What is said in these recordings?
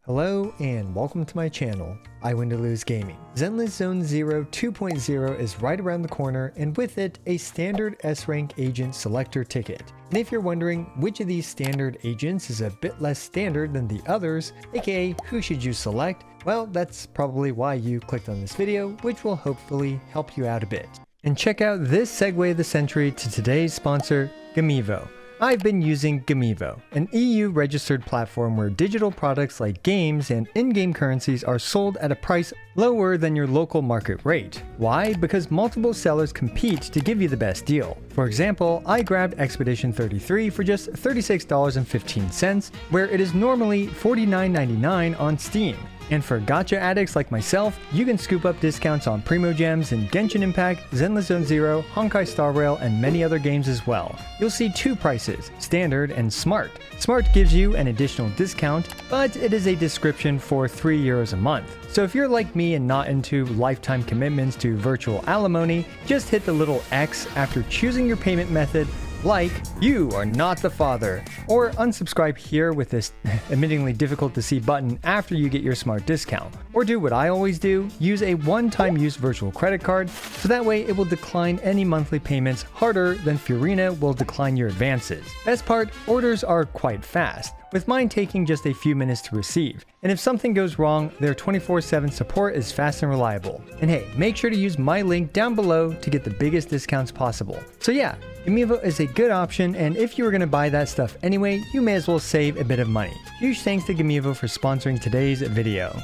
Hello and welcome to my channel, I Win to Lose Gaming. Zenless Zone Zero 2.0 is right around the corner, and with it, a standard S-rank agent selector ticket. And if you're wondering which of these standard agents is a bit less standard than the others, aka who should you select, well, that's probably why you clicked on this video, which will hopefully help you out a bit. And check out this segue of the century to today's sponsor, Gamevo. I've been using Gamevo, an EU-registered platform where digital products like games and in-game currencies are sold at a price lower than your local market rate. Why? Because multiple sellers compete to give you the best deal. For example, I grabbed Expedition 33 for just $36.15, where it is normally $49.99 on Steam. And for gacha addicts like myself, you can scoop up discounts on Primo Gems in Genshin Impact, Zenless Zone Zero, Honkai Star Rail, and many other games as well. You'll see two prices, Standard and Smart. Smart gives you an additional discount, but it is a description for €3 a month. So if you're like me and not into lifetime commitments to virtual alimony, just hit the little X after choosing your payment method, like you are not the father, or unsubscribe here with this admittingly difficult to see button after you get your Smart discount. Or do what I always do, use a one-time use virtual credit card, so that way it will decline any monthly payments harder than Rina will decline your advances. Best part, orders are quite fast, with mine taking just a few minutes to receive. And if something goes wrong, their 24/7 support is fast and reliable. And hey, make sure to use my link down below to get the biggest discounts possible. So yeah, Gamevo is a good option, and if you were going to buy that stuff anyway, you may as well save a bit of money. Huge thanks to Gamevo for sponsoring today's video.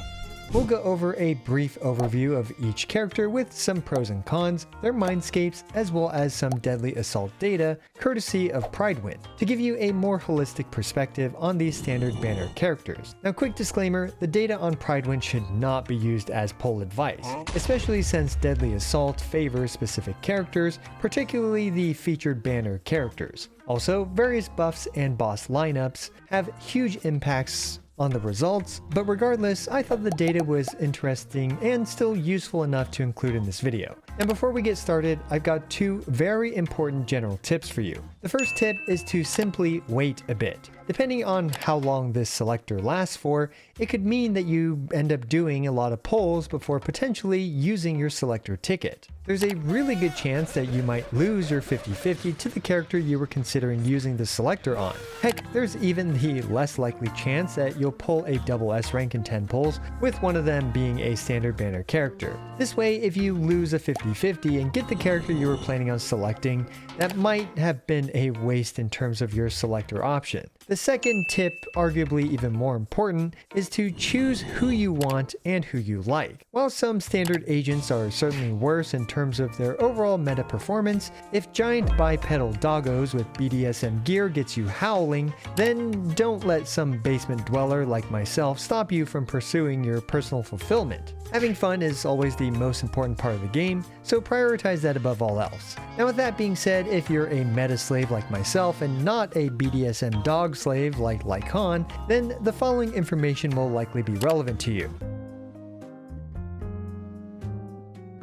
We'll go over a brief overview of each character with some pros and cons, their mindscapes, as well as some deadly assault data, courtesy of Pridewind, to give you a more holistic perspective on these standard banner characters. Now, quick disclaimer, the data on Pridewind should not be used as poll advice, especially since deadly assault favors specific characters, particularly the featured banner characters. Also, various buffs and boss lineups have huge impacts on the results, but regardless, I thought the data was interesting and still useful enough to include in this video. And before we get started, I've got two very important general tips for you. The first tip is to simply wait a bit. Depending on how long this selector lasts for, it could mean that you end up doing a lot of polls before potentially using your selector ticket. There's a really good chance that you might lose your 50-50 to the character you were considering using the selector on. Heck, there's even the less likely chance that you'll pull a double S rank in 10 polls, with one of them being a standard banner character. This way, if you lose a 50-50 and get the character you were planning on selecting, that might have been a waste in terms of your selector option. The second tip, arguably even more important, is to choose who you want and who you like. While some standard agents are certainly worse in terms of their overall meta performance, if giant bipedal doggos with BDSM gear gets you howling, then don't let some basement dweller like myself stop you from pursuing your personal fulfillment. Having fun is always the most important part of the game, so prioritize that above all else. Now, with that being said, if you're a meta slave like myself and not a BDSM dog slave like Lycaon, then the following information will likely be relevant to you.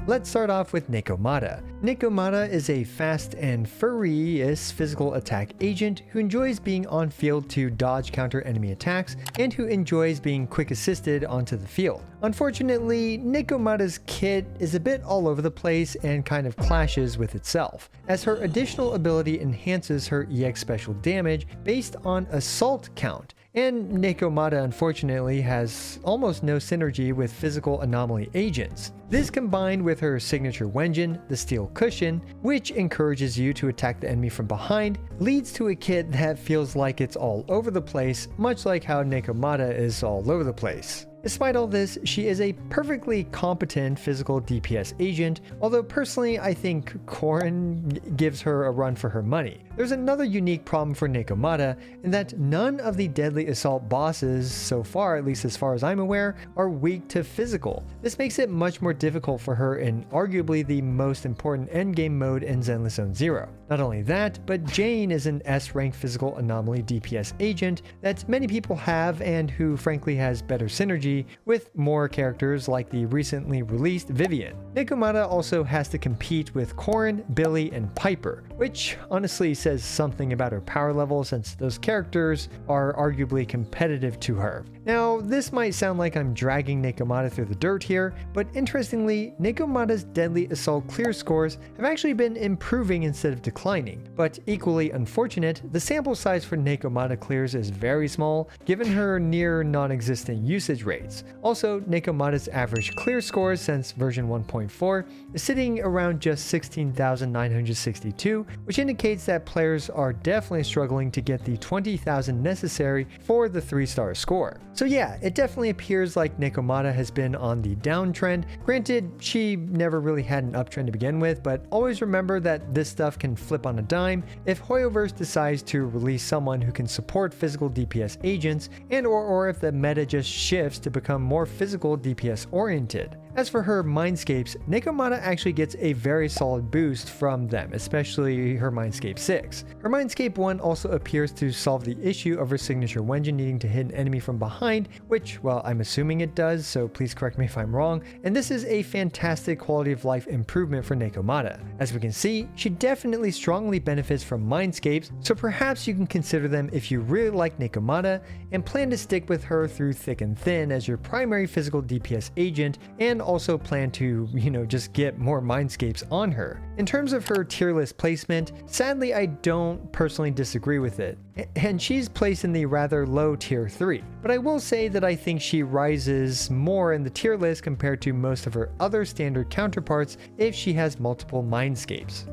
Let's start off with Nekomata. Nekomata is a fast and furious physical attack agent who enjoys being on field to dodge counter enemy attacks and who enjoys being quick assisted onto the field. Unfortunately, Nekomata's kit is a bit all over the place and kind of clashes with itself, as her additional ability enhances her EX special damage based on assault count. And Nekomata unfortunately has almost no synergy with physical anomaly agents. This combined with her signature Wenjin, the Steel Cushion, which encourages you to attack the enemy from behind, leads to a kit that feels like it's all over the place, much like how Nekomata is all over the place. Despite all this, she is a perfectly competent physical DPS agent, although personally I think Corrin gives her a run for her money. There's another unique problem for Nekomata in that none of the deadly assault bosses so far, at least as far as I'm aware, are weak to physical. This makes it much more difficult for her in arguably the most important endgame mode in Zenless Zone Zero. Not only that, but Jane is an S-rank physical anomaly DPS agent that many people have and who frankly has better synergy with more characters like the recently released Vivian. Nekomata also has to compete with Corrin, Billy, and Piper, which honestly says something about her power level since those characters are arguably competitive to her. Now, this might sound like I'm dragging Nekomata through the dirt here, but interestingly, Nekomata's deadly assault clear scores have actually been improving instead of declining. But equally unfortunate, the sample size for Nekomata clears is very small, given her near non-existent usage rates. Also, Nekomata's average clear scores since version 1.4 is sitting around just 16,962, which indicates that players are definitely struggling to get the 20,000 necessary for the 3-star score. So yeah, it definitely appears like Nekomata has been on the downtrend. Granted, she never really had an uptrend to begin with, but always remember that this stuff can flip on a dime if Hoyoverse decides to release someone who can support physical DPS agents, and or if the meta just shifts to become more physical DPS oriented. As for her Mindscapes, Nekomata actually gets a very solid boost from them, especially her Mindscape 6. Her Mindscape 1 also appears to solve the issue of her signature Wenjin needing to hit an enemy from behind, which, well, I'm assuming it does, so please correct me if I'm wrong, and this is a fantastic quality of life improvement for Nekomata. As we can see, she definitely strongly benefits from Mindscapes, so perhaps you can consider them if you really like Nekomata and plan to stick with her through thick and thin as your primary physical DPS agent, and also plan to, just get more Mindscapes on her. In terms of her tier list placement, sadly I don't personally disagree with it, and she's placed in the rather low tier 3, but I will say that I think she rises more in the tier list compared to most of her other standard counterparts if she has multiple Mindscapes.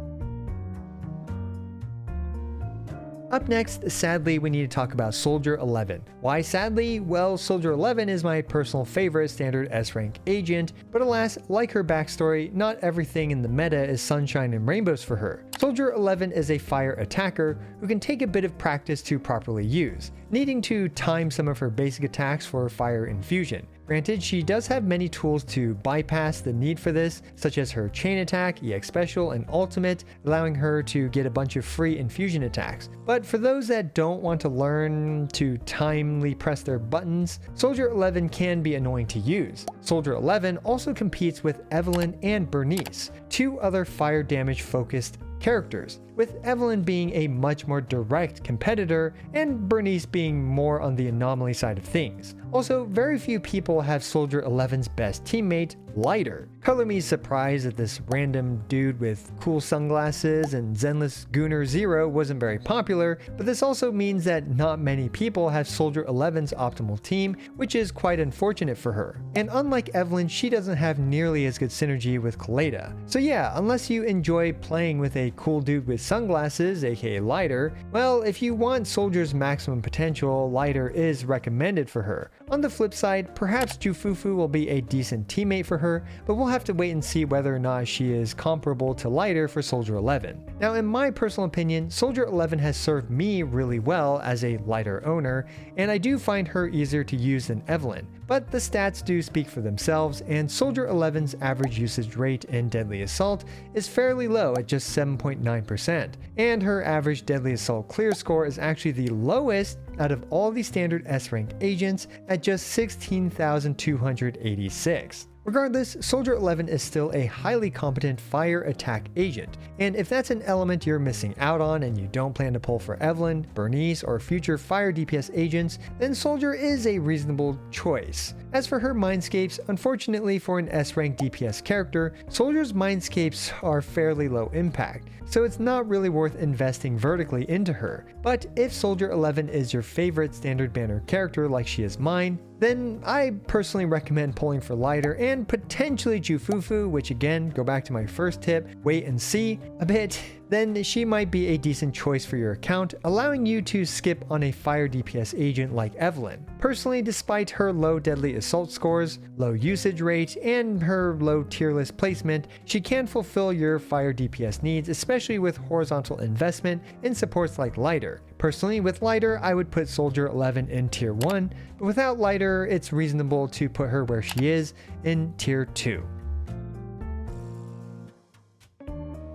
Up next, sadly, we need to talk about Soldier 11. Why sadly? Well, Soldier 11 is my personal favorite standard S-rank agent, but alas, like her backstory, not everything in the meta is sunshine and rainbows for her. Soldier 11 is a fire attacker who can take a bit of practice to properly use, needing to time some of her basic attacks for fire infusion. Granted, she does have many tools to bypass the need for this, such as her chain attack, EX special, and ultimate, allowing her to get a bunch of free infusion attacks. But for those that don't want to learn to timely press their buttons, Soldier 11 can be annoying to use. Soldier 11 also competes with Evelyn and Bernice, two other fire damage focused characters, with Evelyn being a much more direct competitor and Bernice being more on the anomaly side of things. Also, very few people have Soldier 11's best teammate, Lighter. Color me surprised that this random dude with cool sunglasses and Zenless Zone Zero wasn't very popular, but this also means that not many people have Soldier 11's optimal team, which is quite unfortunate for her. And unlike Evelyn, she doesn't have nearly as good synergy with Koleda. So yeah, unless you enjoy playing with a cool dude with sunglasses, aka Lighter, well, if you want Soldier's maximum potential, Lighter is recommended for her. On the flip side, perhaps Jufufu will be a decent teammate for her, but we'll have to wait and see whether or not she is comparable to Lighter for Soldier 11. Now, in my personal opinion, Soldier 11 has served me really well as a Lighter owner, and I do find her easier to use than Evelyn. But the stats do speak for themselves, and Soldier 11's average usage rate in Deadly Assault is fairly low at just 7.9%, and her average Deadly Assault clear score is actually the lowest out of all the standard S-rank agents at just 16,286. Regardless, Soldier 11 is still a highly competent fire attack agent, and if that's an element you're missing out on and you don't plan to pull for Evelyn, Bernice, or future fire DPS agents, then Soldier is a reasonable choice. As for her Mindscapes, unfortunately for an S-rank DPS character, Soldier's Mindscapes are fairly low impact, so it's not really worth investing vertically into her. But if Soldier 11 is your favorite standard banner character like she is mine, then I personally recommend pulling for Lighter and potentially Jufufu, which again, go back to my first tip, wait and see a bit, then she might be a decent choice for your account, allowing you to skip on a fire DPS agent like Evelyn. Personally, despite her low deadly assault scores, low usage rate, and her low tier list placement, she can fulfill your fire DPS needs, especially with horizontal investment in supports like Lighter. Personally, with Lighter, I would put Soldier 11 in tier 1, but without Lighter, it's reasonable to put her where she is in tier 2.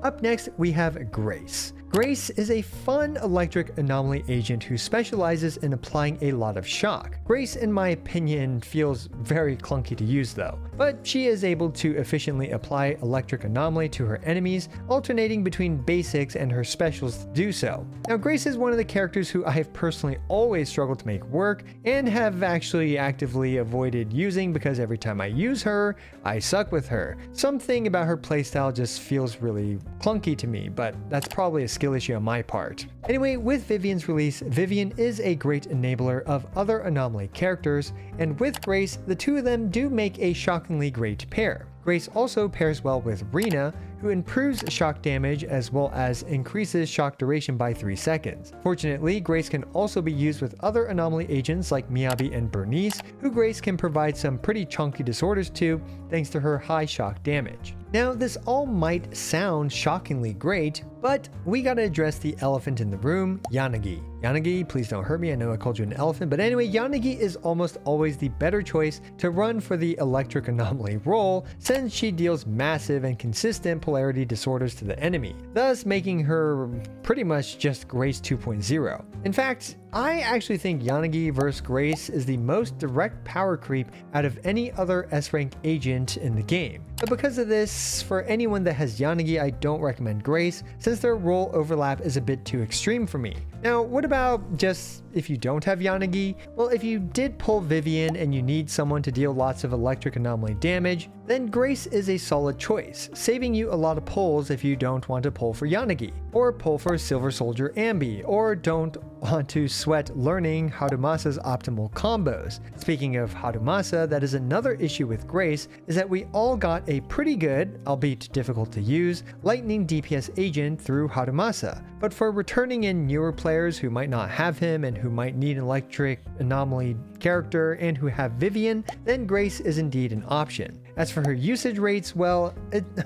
Up next, we have Grace. Grace is a fun electric anomaly agent who specializes in applying a lot of shock. Grace, in my opinion, feels very clunky to use though, but she is able to efficiently apply electric anomaly to her enemies, alternating between basics and her specials to do so. Now, Grace is one of the characters who I have personally always struggled to make work and have actually actively avoided using because every time I use her, I suck with her. Something about her playstyle just feels really clunky to me, but that's probably a skill issue on my part. Anyway, with Vivian's release, Vivian is a great enabler of other anomaly characters, and with Grace, the two of them do make a shockingly great pair. Grace also pairs well with Rina, who improves shock damage as well as increases shock duration by 3 seconds. Fortunately, Grace can also be used with other anomaly agents like Miyabi and Bernice, who Grace can provide some pretty chunky disorders to thanks to her high shock damage. Now, this all might sound shockingly great, but we gotta address the elephant in the room, Yanagi. Yanagi, please don't hurt me, I know I called you an elephant, but anyway, Yanagi is almost always the better choice to run for the electric anomaly role, since she deals massive and consistent polarity disorders to the enemy, thus making her pretty much just Grace 2.0. In fact, I actually think Yanagi vs Grace is the most direct power creep out of any other S-rank agent in the game. But because of this, for anyone that has Yanagi, I don't recommend Grace, since their role overlap is a bit too extreme for me. Now, what about just if you don't have Yanagi? Well, if you did pull Vivian and you need someone to deal lots of electric anomaly damage, then Grace is a solid choice, saving you a lot of pulls if you don't want to pull for Yanagi, or pull for Silver Soldier Ambi, or don't want to sweat learning Harumasa's optimal combos. Speaking of Harumasa, that is another issue with Grace, is that we all got a pretty good, albeit difficult to use, lightning DPS agent through Harumasa. But for returning in newer players who might not have him and who might need an electric anomaly character and who have Vivian, then Grace is indeed an option. As for her usage rates, well,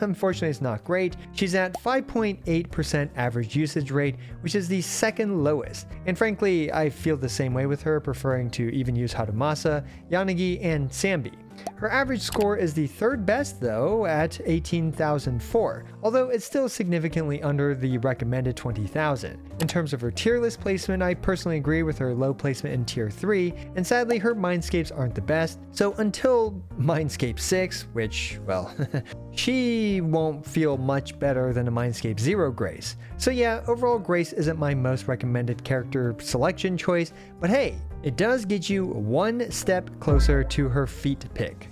unfortunately it's not great. She's at 5.8% average usage rate, which is the second lowest. And frankly, I feel the same way with her, preferring to even use Harumasa, Yanagi, and Sambi. Her average score is the third best though, at 18,004, although it's still significantly under the recommended 20,000. In terms of her tier list placement, I personally agree with her low placement in tier 3, and sadly her Mindscapes aren't the best, so until Mindscape 6, which, well, she won't feel much better than a Mindscape 0 Grace. So yeah, overall Grace isn't my most recommended character selection choice, but hey, it does get you one step closer to her feat pick.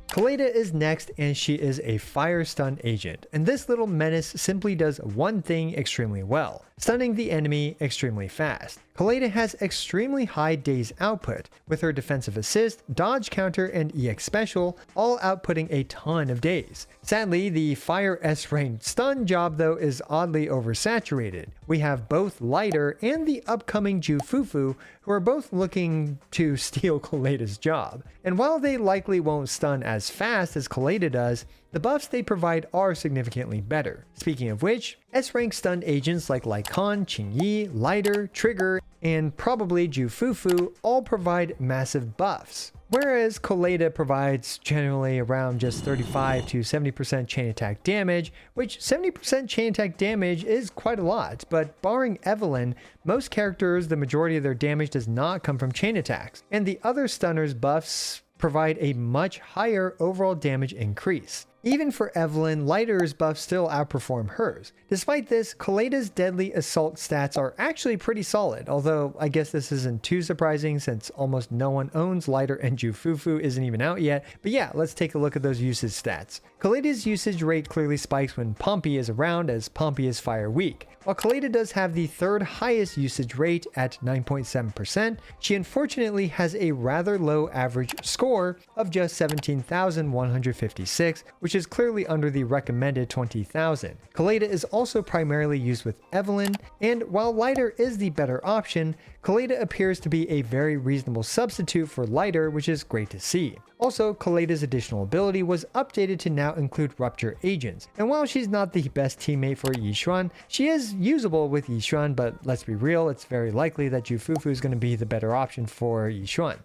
Koleda is next, and she is a fire stun agent, and this little menace simply does one thing extremely well: stunning the enemy extremely fast. Koleda has extremely high daze output, with her defensive assist, dodge counter, and EX special all outputting a ton of daze. Sadly, the Fire S ranked stun job though is oddly oversaturated. We have both Lighter and the upcoming Jufufu, who are both looking to steal Koleda's job. And while they likely won't stun as fast as Koleda does, the buffs they provide are significantly better. Speaking of which, S-rank stunned agents like Lycaon, Qingyi, Lighter, Trigger, and probably Jufufu all provide massive buffs. Whereas Koleda provides generally around just 35 to 70% chain attack damage, which 70% chain attack damage is quite a lot, but barring Evelyn, most characters, the majority of their damage does not come from chain attacks, and the other stunners buffs provide a much higher overall damage increase. Even for Evelyn, Lighter's buffs still outperform hers. Despite this, Koleda's deadly assault stats are actually pretty solid, although I guess this isn't too surprising since almost no one owns Lighter and Jufufu isn't even out yet. But yeah, let's take a look at those usage stats. Koleda's usage rate clearly spikes when Pompey is around, as Pompey is fire weak. While Koleda does have the third highest usage rate at 9.7%, she unfortunately has a rather low average score of just 17,156, which is clearly under the recommended 20,000. Koleda is also primarily used with Evelyn, and while Lighter is the better option, Koleda appears to be a very reasonable substitute for Lighter, which is great to see. Also, Koleda's additional ability was updated to now include Rupture Agents, and while she's not the best teammate for Yishuan, she is usable with Yishuan, but let's be real, it's very likely that Jufufu is going to be the better option for Yishuan.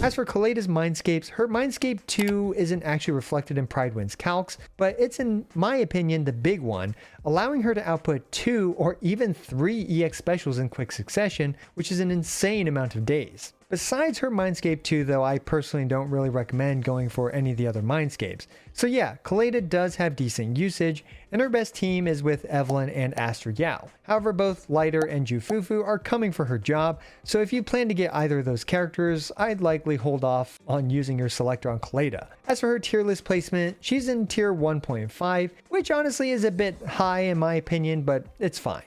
As for Koleda's Mindscapes, her Mindscape 2 isn't actually reflected in Pridewind's calcs, but it's in my opinion the big one, allowing her to output 2 or even 3 EX specials in quick succession, which is an insane amount of days. Besides her Mindscape 2 though, I personally don't really recommend going for any of the other Mindscapes. So yeah, Koleda does have decent usage, and her best team is with Evelyn and Astra Yao. However, both Lighter and Jufufu are coming for her job, so if you plan to get either of those characters, I'd likely hold off on using your selector on Koleda. As for her tier list placement, she's in tier 1.5, which honestly is a bit high in my opinion, but it's fine.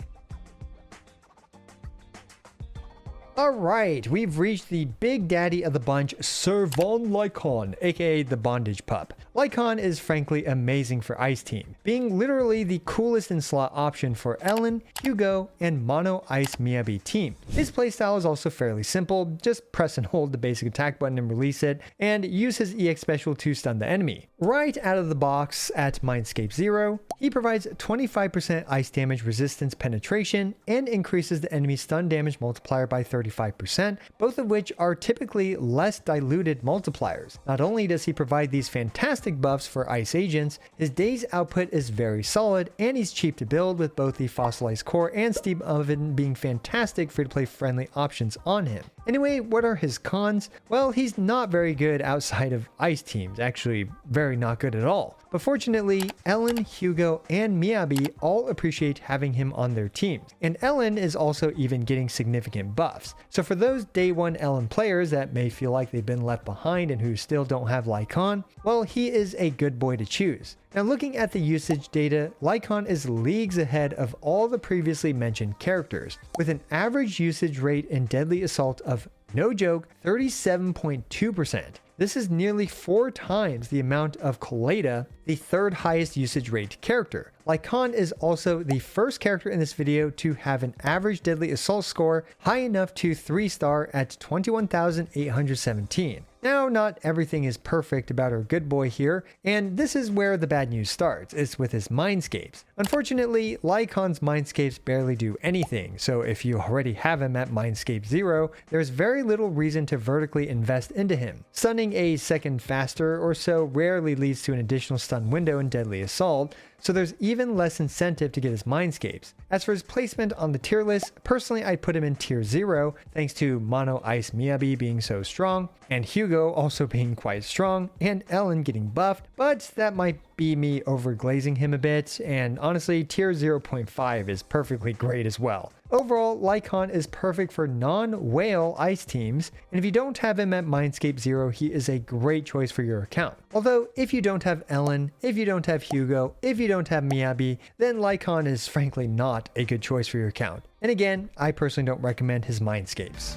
Alright, we've reached the big daddy of the bunch, Sir Von Lycaon, aka the Bondage Pup. Lycaon is frankly amazing for Ice Team, being literally the coolest in slot option for Ellen, Hugo, and Mono Ice Miyabi team. His playstyle is also fairly simple, just press and hold the basic attack button and release it, and use his EX special to stun the enemy. Right out of the box at Mindscape 0, he provides 25% ice damage resistance penetration and increases the enemy stun damage multiplier by 35%, both of which are typically less diluted multipliers. Not only does he provide these fantastic buffs for ice agents, his day's output is very solid, and he's cheap to build with both the fossilized core and steam oven being fantastic free-to-play friendly options on him. Anyway, what are his cons? Well, he's not very good outside of ice teams, actually very not good at all. But fortunately, Ellen, Hugo, and Miyabi all appreciate having him on their teams, and Ellen is also even getting significant buffs. So for those day one Ellen players that may feel like they've been left behind and who still don't have Lycaon, well, he is a good boy to choose. Now looking at the usage data, Lycaon is leagues ahead of all the previously mentioned characters, with an average usage rate in Deadly Assault of, no joke, 37.2%. This is nearly 4 times the amount of Koleda, the third highest usage rate character. Lycaon is also the first character in this video to have an average Deadly Assault score high enough to 3-star at 21,817. Now, not everything is perfect about our good boy here, and this is where the bad news starts. It's with his Mindscapes. Unfortunately, Lycaon's Mindscapes barely do anything, so if you already have him at Mindscape 0, there's very little reason to vertically invest into him. Stunning a second faster or so rarely leads to an additional stun window in Deadly Assault, so there's even less incentive to get his Mindscapes. As for his placement on the tier list, personally I'd put him in tier 0, thanks to Mono Ice Miyabi being so strong, and Hugo also being quite strong, and Ellen getting buffed, but that might be me overglazing him a bit, and honestly tier 0.5 is perfectly great as well. Overall, Lycaon is perfect for non-whale ice teams, and if you don't have him at Mindscape 0, he is a great choice for your account. Although, if you don't have Ellen, if you don't have Hugo, if you don't have Miyabi, then Lycaon is frankly not a good choice for your account. And again, I personally don't recommend his Mindscapes.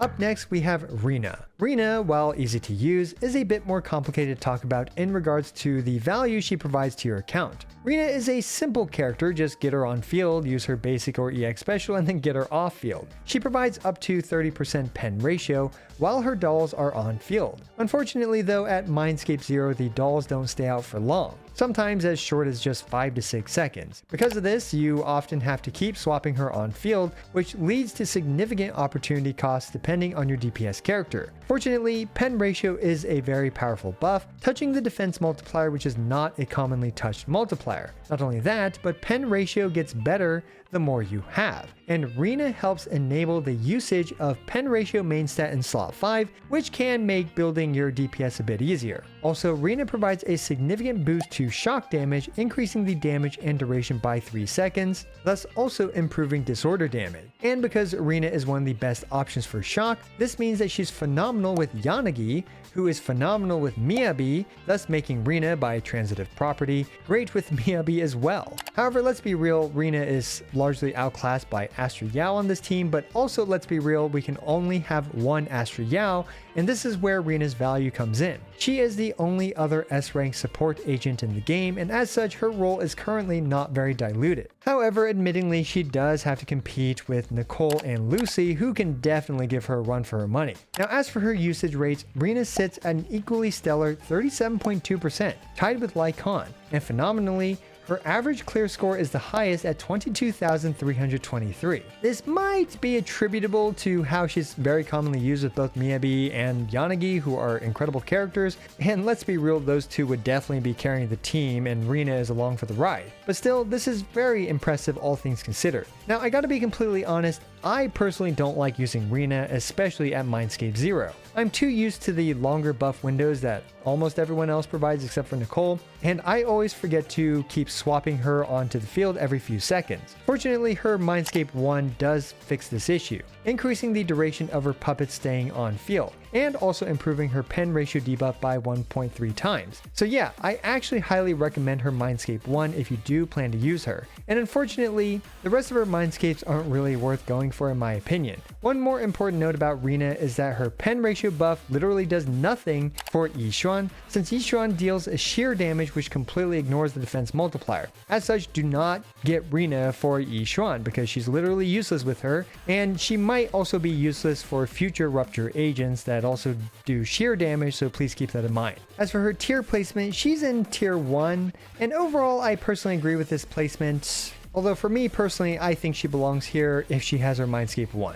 Up next, we have Rina. Rina, while easy to use, is a bit more complicated to talk about in regards to the value she provides to your account. Rina is a simple character, just get her on field, use her basic or EX special, and then get her off field. She provides up to 30% pen ratio, while her dolls are on field. Unfortunately though, at Mindscape 0, the dolls don't stay out for long, sometimes as short as just 5 to 6 seconds. Because of this, you often have to keep swapping her on field, which leads to significant opportunity costs depending on your DPS character. Fortunately, pen ratio is a very powerful buff, touching the defense multiplier, which is not a commonly touched multiplier. Not only that, but pen ratio gets better the more you have, and Rina helps enable the usage of pen ratio main stat in slot 5, which can make building your DPS a bit easier. Also, Rina provides a significant boost to shock damage, increasing the damage and duration by 3 seconds, thus also improving disorder damage. And because Rina is one of the best options for shock, this means that she's phenomenal with Yanagi, who is phenomenal with Miyabi, thus making Rina, by transitive property, great with Miyabi as well. However, let's be real, Rina is largely outclassed by Astra Yao on this team, but also let's be real, we can only have one Astra Yao, and this is where Rina's value comes in. She is the only other S-rank support agent in the game, and as such, her role is currently not very diluted. However, admittingly, she does have to compete with Nicole and Lucy, who can definitely give her a run for her money. Now, as for her usage rates, Rina sits at an equally stellar 37.2%, tied with Lycaon, and phenomenally, Her average clear score is the highest at 22,323. This might be attributable to how she's very commonly used with both Miyabi and Yanagi, who are incredible characters, and let's be real, those two would definitely be carrying the team and Rina is along for the ride. But still, this is very impressive all things considered. Now, I gotta be completely honest, I personally don't like using Rina, especially at Mindscape Zero. I'm too used to the longer buff windows that almost everyone else provides except for Nicole, and I always forget to keep swapping her onto the field every few seconds. Fortunately, her Mindscape 1 does fix this issue, increasing the duration of her puppet staying on field, and also improving her pen ratio debuff by 1.3 times. So yeah, I actually highly recommend her Mindscape 1 if you do plan to use her. And unfortunately, the rest of her Mindscapes aren't really worth going for in my opinion. One more important note about Rina is that her pen ratio buff literally does nothing for Yishuan, since Yishuan deals a sheer damage which completely ignores the defense multiplier. As such, do not get Rina for Yishuan because she's literally useless with her, and she might also be useless for future Rupture agents that also do sheer damage, so please keep that in mind. As for her tier placement, she's in tier 1, and overall I personally agree with this placement, although for me personally I think she belongs here if she has her Mindscape 1.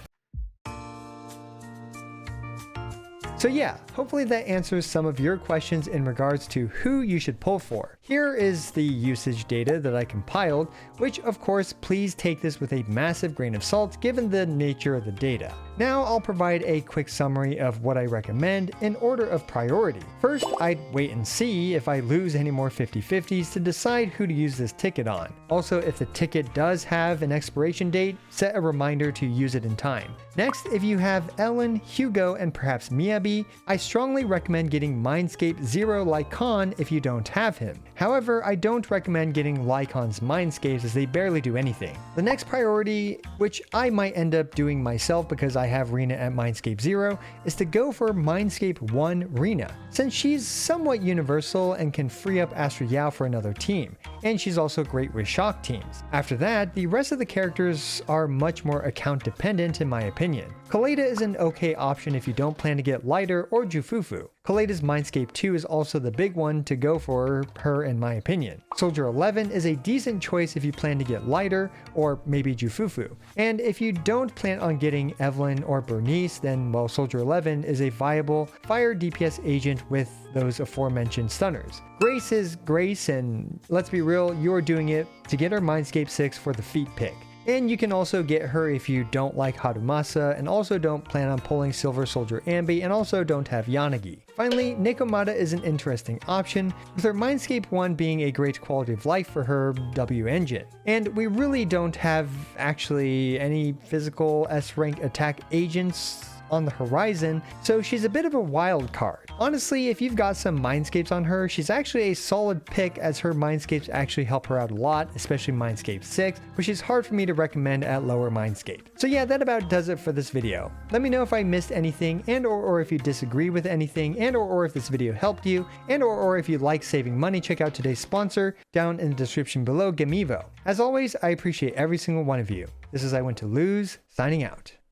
So yeah, hopefully that answers some of your questions in regards to who you should pull for. Here is the usage data that I compiled, which of course please take this with a massive grain of salt given the nature of the data. Now I'll provide a quick summary of what I recommend in order of priority. First, I'd wait and see if I lose any more 50/50s to decide who to use this ticket on. Also, if the ticket does have an expiration date, set a reminder to use it in time. Next, if you have Ellen, Hugo, and perhaps Miyabi, I strongly recommend getting Mindscape Zero Lycaon if you don't have him. However, I don't recommend getting Lycaon's Mindscapes as they barely do anything. The next priority, which I might end up doing myself because I have Rina at Mindscape Zero, is to go for Mindscape 1 Rina, since she's somewhat universal and can free up Astro Yao for another team, and she's also great with shock teams. After that, the rest of the characters are much more account dependent in my opinion. Koleda is an okay option if you don't plan to get Lighter or Jufufu. Koleda's Mindscape 2 is also the big one to go for her in my opinion. Soldier 11 is a decent choice if you plan to get Lighter or maybe Jufufu. And if you don't plan on getting Evelyn or Bernice, then well, Soldier 11 is a viable fire DPS agent with those aforementioned stunners. Grace is Grace, and let's be real, you're doing it to get her Mindscape 6 for the feet pick. And you can also get her if you don't like Harumasa and also don't plan on pulling Silver Soldier Ambi and also don't have Yanagi. Finally, Nekomata is an interesting option, with her Mindscape 1 being a great quality of life for her W engine. And we really don't have actually any physical S-rank attack agents on the horizon, so she's a bit of a wild card. Honestly, if you've got some Mindscapes on her, she's actually a solid pick as her Mindscapes actually help her out a lot, especially Mindscape 6, which is hard for me to recommend at lower Mindscape. So yeah, that about does it for this video. Let me know if I missed anything and or if you disagree with anything and or if this video helped you and or if you like saving money, check out today's sponsor down in the description below, Gamivo. As always, I appreciate every single one of you. This is I Went to Lose, signing out.